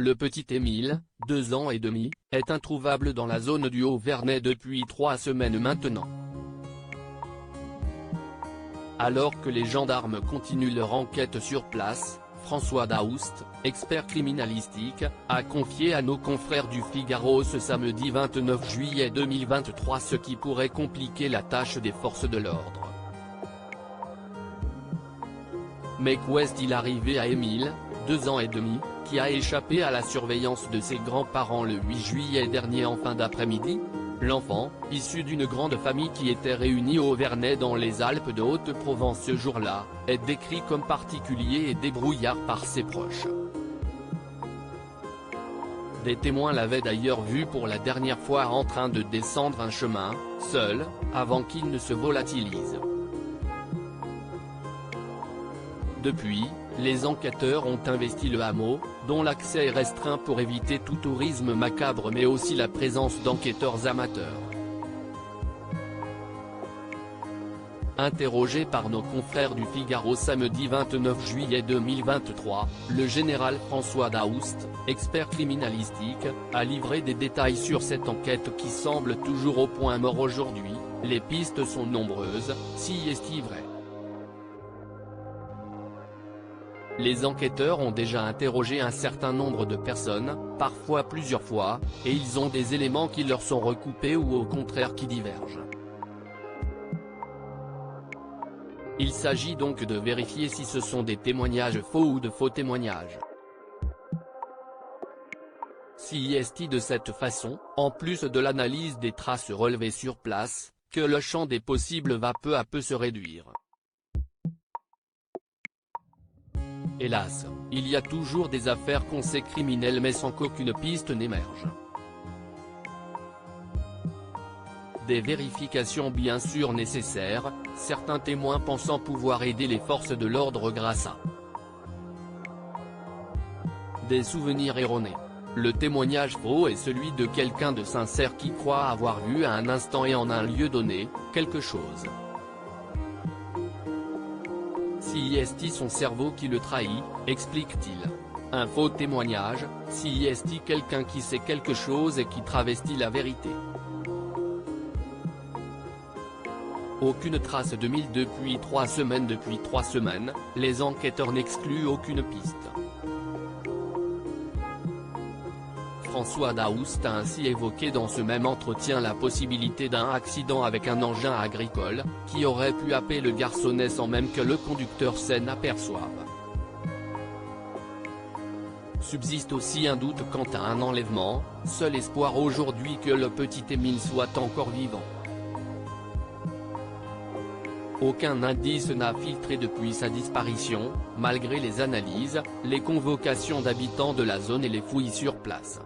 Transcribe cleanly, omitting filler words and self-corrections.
Le petit Émile, 2 ans et demi, est introuvable dans la zone du Haut-Vernay depuis 3 semaines maintenant. Alors que les gendarmes continuent leur enquête sur place, François Daoust, expert criminalistique, a confié à nos confrères du Figaro ce samedi 29 juillet 2023 ce qui pourrait compliquer la tâche des forces de l'ordre. Mais qu'est-il arrivé à Émile, 2 ans et demi, qui a échappé à la surveillance de ses grands-parents le 8 juillet dernier en fin d'après-midi? L'enfant, issu d'une grande famille qui était réunie au Vernay dans les Alpes de Haute-Provence ce jour-là, est décrit comme particulier et débrouillard par ses proches. Des témoins l'avaient d'ailleurs vu pour la dernière fois en train de descendre un chemin, seul, avant qu'il ne se volatilise. Depuis, les enquêteurs ont investi le hameau, dont l'accès est restreint pour éviter tout tourisme macabre mais aussi la présence d'enquêteurs amateurs. Interrogé par nos confrères du Figaro samedi 29 juillet 2023, le général François Daoust, expert criminalistique, a livré des détails sur cette enquête qui semble toujours au point mort aujourd'hui. Les pistes sont nombreuses, si est-il vrai. Les enquêteurs ont déjà interrogé un certain nombre de personnes, parfois plusieurs fois, et ils ont des éléments qui leur sont recoupés ou au contraire qui divergent. Il s'agit donc de vérifier si ce sont des témoignages faux ou de faux témoignages. Si est-il de cette façon, en plus de l'analyse des traces relevées sur place, que le champ des possibles va peu à peu se réduire. Hélas, il y a toujours des affaires qu'on sait criminelles mais sans qu'aucune piste n'émerge. Des vérifications bien sûr nécessaires, certains témoins pensant pouvoir aider les forces de l'ordre grâce à des souvenirs erronés. Le témoignage faux est celui de quelqu'un de sincère qui croit avoir vu à un instant et en un lieu donné, quelque chose. Si est-il son cerveau qui le trahit, explique-t-il. Un faux témoignage, si est-il quelqu'un qui sait quelque chose et qui travestit la vérité. Aucune trace de Émile depuis 3 semaines. Depuis 3 semaines, les enquêteurs n'excluent aucune piste. François Daoust a ainsi évoqué dans ce même entretien la possibilité d'un accident avec un engin agricole, qui aurait pu happer le garçonnet sans même que le conducteur s'en aperçoive. Subsiste aussi un doute quant à un enlèvement, seul espoir aujourd'hui que le petit Émile soit encore vivant. Aucun indice n'a filtré depuis sa disparition, malgré les analyses, les convocations d'habitants de la zone et les fouilles sur place.